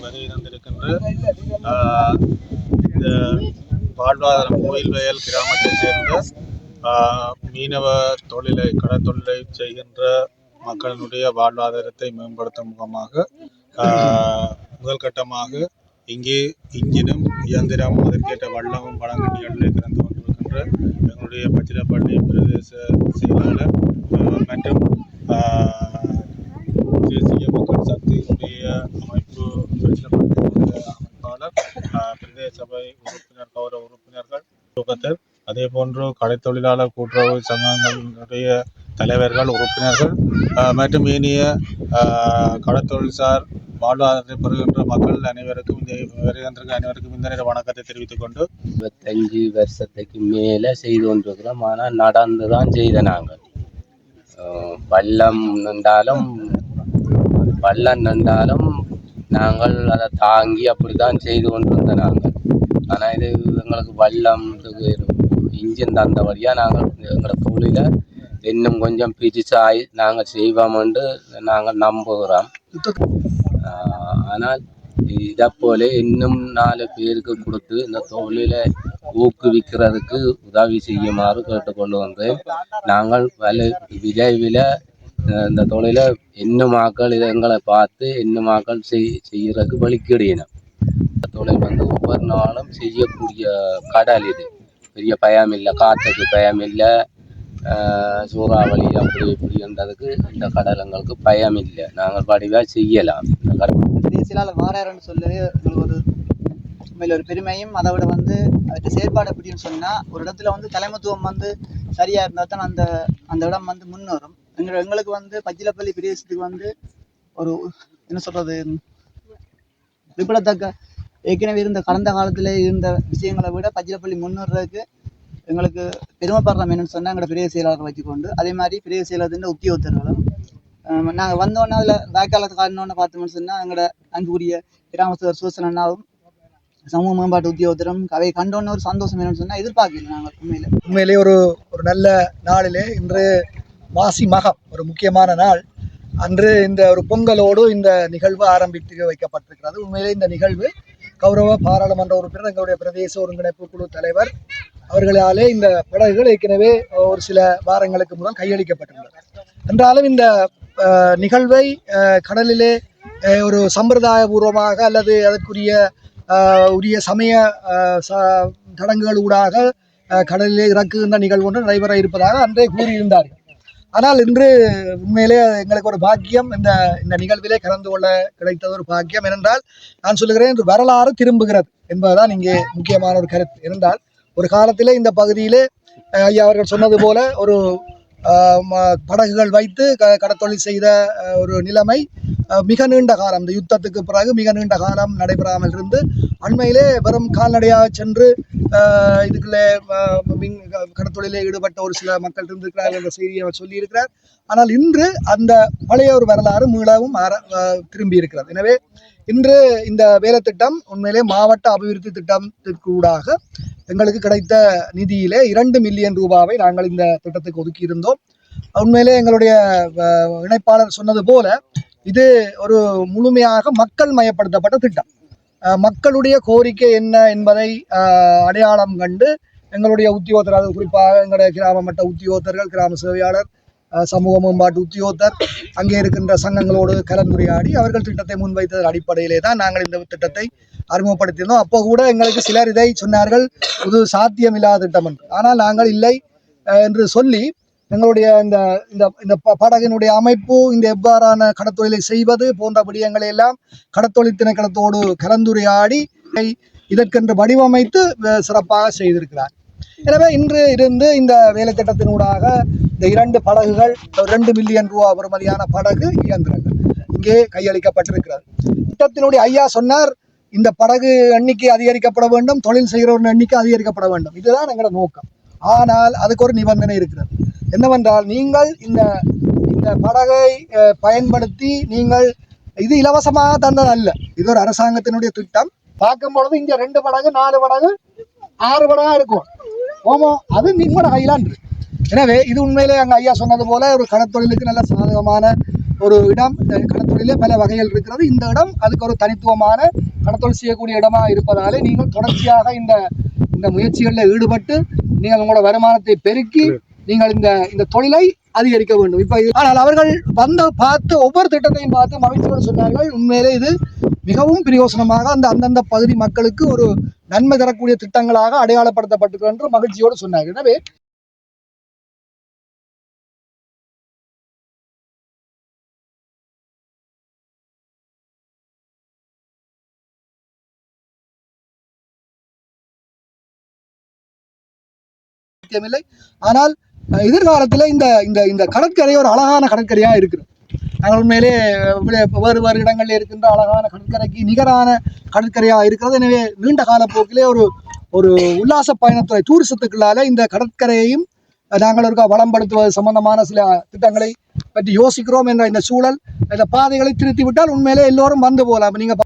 வருகை தந்திருக்கின்ற இந்த வாழ்வாதாரம் கோயில் வயல் கிராமத்தைச் சேர்ந்த மீனவ தொழிலை கடற்தொழிலை செய்கின்ற மக்களினுடைய வாழ்வாதாரத்தை மேம்படுத்தும் முகமாக முதல் கட்டமாக இங்கே இன்ஜினும் இயந்திரம் அதற்கேற்ற வள்ளமும் பழங்கட்டிகளிலே திறந்து கொண்டிருக்கின்ற எங்களுடைய பச்சிலப்பள்ளி பிரதேச செயலாளர் மற்றும் தேசிய மக்கள் சக்தியினுடைய அமைப்பு பச்சிலப்பள்ளி அமைப்பாளர் பிரதேச சபை உறுப்பினர் கௌரவ உறுப்பினர்கள் அதே போன்று கடைத்தொழிலாளர் கூட்டுறவு சங்கங்களுடைய தலைவர்கள் உறுப்பினர்கள் மற்றும் ஏனைய கடற்தொழில்சார் வாழ்வாதாரத்தை பெறுகின்ற மக்கள் அனைவருக்கும் இந்த நேர வணக்கத்தை தெரிவித்துக் கொண்டு 25 வருஷத்துக்கு மேலே செய்து கொண்டிருக்கிறோம். ஆனால் நடந்து தான் செய்த நாங்கள் பள்ளம் நின்றாலும் நாங்கள் அதை தாங்கி அப்படி தான் செய்து கொண்டிருந்த நாங்கள். ஆனால் இது எங்களுக்கு வள்ளத்துக்கு இன்ஜின் தந்தபடியாக நாங்கள் எங்களோட தொழிலை இன்னும் கொஞ்சம் பிரிச்சாய் நாங்கள் செய்வோம் என்று நாங்கள் நம்புகிறோம். ஆனால் இதை போல இன்னும் 4 பேருக்கு கொடுத்து இந்த தொழிலை ஊக்குவிக்கிறதுக்கு உதவி செய்யுமாறு கேட்டுக்கொள்கின்றேன். நாங்கள் விரைவில் இந்த தொழிலை இன்னும் ஆக்கள் எங்களை பார்த்து இன்னும் ஆக்கள் செய்யறதுக்கு வலிக்கிடணும். இந்த தொழில் ஒவ்வொரு நாளும் செய்யக்கூடிய கடல், இது பெரிய பயம் இல்லை, காற்றுக்கு பயம் இல்லை, சூறாவளி அப்படி இப்படின்றதுக்கு இந்த கடல் எங்களுக்கு பயம் இல்லை. நாங்கள் வடிவாக செய்யலாம். இந்த கடல் தேசியலாளர் வாராருன்னு சொல்லவே எங்களுக்கு ஒரு உண்மையில ஒரு பெருமையும். அதை விட வந்து அதுக்கு செயற்பாடு எப்படின்னு சொன்னா, ஒரு இடத்துல வந்து தலைமைத்துவம் வந்து சரியா இருந்தா தான் அந்த அந்த இடம் வந்து முன்னேறும். எங்களுக்கு வந்து பச்சிலப்பள்ளி பிரதேசத்துக்கு வந்து ஒரு என்ன சொல்றது, குறிப்பிடத்தக்க ஏற்கனவே இருந்த கடந்த காலத்துல இருந்த விஷயங்களை விட பச்சிலப்பள்ளி முன்னேறதுக்கு எங்களுக்கு பெருமைப்படுறோம். என்னன்னு சொன்னா எங்களோட பெரிய செயலாளர் வச்சுக்கொண்டு, அதே மாதிரி பெரிய செயலாளர் உத்தியோகத்தர்களும் நாங்கள் வந்தோடனே அதில் வாய்க்காலத்தை காட்டினோன்னு பார்த்தோம்னு சொன்னால் எங்களோட அன்புக்குரிய கிராமஸ்தர் சூசனன்னாவும் சமூக மேம்பாட்டு உத்தியோகத்தரும் அவை கண்டோன்னு ஒரு சந்தோஷம் என்னன்னு சொன்னால் எதிர்பார்க்கல. நாங்கள் உண்மையிலே ஒரு நல்ல நாளிலே இன்று மாசி மகம் ஒரு முக்கியமான நாள் அன்று இந்த ஒரு பொங்கலோடு இந்த நிகழ்வு ஆரம்பித்து வைக்கப்பட்டிருக்கிறது. உண்மையிலே இந்த நிகழ்வு கௌரவ பாராளுமன்ற உறுப்பினர் எங்களுடைய பிரதேச ஒருங்கிணைப்பு குழு தலைவர் அவர்களாலே இந்த படகுகள் ஏற்கனவே ஒரு சில வாரங்களுக்கு முதல் கையளிக்கப்பட்டுள்ளது. என்றாலும் இந்த நிகழ்வை கடலிலே ஒரு சம்பிரதாயபூர்வமாக அல்லது அதற்குரிய உரிய சமய தடங்குகளூடாக கடலிலே இறக்குகின்ற நிகழ்வு ஒன்று நடைபெற இருப்பதாக அன்றே கூறியிருந்தார்கள். ஆனால் இன்று உண்மையிலே எங்களுக்கு ஒரு பாக்கியம், இந்த நிகழ்விலே கலந்து கொள்ள கிடைத்தது ஒரு பாக்கியம். ஏனென்றால் நான் சொல்லுகிறேன், இன்று வரலாறு திரும்புகிறது என்பதுதான் இங்கே முக்கியமான ஒரு கருத்து. இருந்தால் ஒரு காலத்திலே இந்த பகுதியிலே ஐயா அவர்கள் சொன்னது போல ஒரு படகுகள் வைத்து கடத்தொழில் செய்த ஒரு நிலைமை மிக நீண்ட காலம், இந்த யுத்தத்துக்கு பிறகு மிக நீண்ட காலம் நடைபெறாமல் இருந்து அண்மையிலே வெறும் கால்நடையாக சென்று இதுக்குள்ளே கடத்தொழிலே ஈடுபட்ட ஒரு சில மக்கள் இருந்திருக்கிறார்கள் என்ற செய்தியை அவர் சொல்லியிருக்கிறார். ஆனால் இன்று அந்த பழைய ஒரு வரலாறு மீளவும் திரும்பி இருக்கிறது. எனவே இன்று இந்த வேலை திட்டம் உண்மையிலே மாவட்ட அபிவிருத்தி திட்டத்திற்கூடாக எங்களுக்கு கிடைத்த நிதியிலே 2 மில்லியன் ரூபாவை நாங்கள் இந்த திட்டத்துக்கு ஒதுக்கி இருந்தோம். உண்மையிலே எங்களுடைய இணைப்பாளர் சொன்னது போல இது ஒரு முழுமையாக மக்கள் மயப்படுத்தப்பட்ட திட்டம். மக்களுடைய கோரிக்கை என்ன என்பதை அடையாளம் கண்டு எங்களுடைய உத்தியோகத்தர்கள், குறிப்பாக எங்களுடைய கிராம மட்ட உத்தியோகத்தர்கள், கிராம சேவையாளர், சமூக மேம்பாட்டு உத்தியோகத்தர், அங்கே இருக்கின்ற சங்கங்களோடு கலந்துரையாடி அவர்கள் திட்டத்தை முன்வைத்ததன் அடிப்படையிலே தான் நாங்கள் இந்த திட்டத்தை அறிமுகப்படுத்தியிருந்தோம். அப்போ கூட எங்களுக்கு சிலர் இதை சொன்னார்கள், இது சாத்தியமில்லாத திட்டம் என்று. ஆனால் நாங்கள் இல்லை என்று சொல்லி எங்களுடைய இந்த படகினுடைய அமைப்பு, இந்த எவ்வாறான கடத்தொழிலை செய்வது போன்ற விடயங்களை எல்லாம் கடத்தொழில் திணைக்களத்தோடு கலந்துரையாடி இதற்கென்று வடிவமைத்து சிறப்பாக செய்திருக்கிறார். எனவே இன்று இருந்து இந்த வேலை திட்டத்தினூடாக இந்த 2 படகுகள் 2 மில்லியன் ரூபா பெறுமதியான படகு இயந்திரங்கள் இங்கே கையளிக்கப்பட்டிருக்கிறது. திட்டத்தினுடைய ஐயா சொன்னார், இந்த படகு எண்ணிக்கை அதிகரிக்கப்பட வேண்டும், தொழில் செய்கிறவர்கள் எண்ணிக்கை அதிகரிக்கப்பட வேண்டும். இதுதான் எங்களோட நோக்கம். ஆனால் அதுக்கு ஒரு நிபந்தனை இருக்கிறது. என்னவென்றால், நீங்கள் இந்த படகை பயன்படுத்தி நீங்கள் இது இலவசமாக தந்தது அல்ல, இது ஒரு அரசாங்கத்தினுடைய திட்டம். பார்க்கும் பொழுது இங்க 2 படகு 4 படகு 6 படகா இருக்கும். ஓமோ அது நீங்களோட கையிலான். எனவே இது உண்மையிலே அங்கே ஐயா சொன்னது போல ஒரு கடத்தொழிலுக்கு நல்ல சாதகமான ஒரு இடம். கடத்தொழிலே பல வகைகள் இருக்கிறது. இந்த இடம் அதுக்கு ஒரு தனித்துவமான கடத்தொழில் செய்யக்கூடிய இடமா இருப்பதாலே நீங்கள் தொடர்ச்சியாக இந்த முயற்சிகளில் ஈடுபட்டு நீங்கள் உங்களோட வருமானத்தை பெருக்கி நீங்கள் இந்த தொழிலை அதிகரிக்க வேண்டும். இப்போ ஆனால் அவர்கள் பார்த்து ஒவ்வொரு திட்டத்தையும் பார்த்து மகிழ்ச்சியோடு சொன்னார்கள், உண்மையிலே இது மிகவும் பிரயோசனமாக அந்தந்த பகுதி மக்களுக்கு ஒரு நன்மை தரக்கூடிய திட்டங்களாக அடையாளப்படுத்தப்பட்டிருக்கிறது என்று மகிழ்ச்சியோடு சொன்னார்கள். எனவே ஆனால் எதிர்காலத்தில் இந்த கடற்கரை ஒரு அழகான கடற்கரையா இருக்குது. நாங்கள் உண்மையிலே வேறு இடங்களில் இருக்கின்ற அழகான கடற்கரைக்கு நிகரான கடற்கரையா இருக்கிறது. எனவே நீண்ட கால போக்கிலே ஒரு உல்லாச பயணத்துறை டூரிசத்துக்குள்ளால இந்த கடற்கரையையும் நாங்கள் ஒரு வளம்படுத்துவது சம்பந்தமான சில திட்டங்களை பற்றி யோசிக்கிறோம் என்ற இந்த சூழல், இந்த பாதைகளை திருத்தி விட்டால் உண்மையிலே எல்லோரும் வந்து போகலாம். நீங்க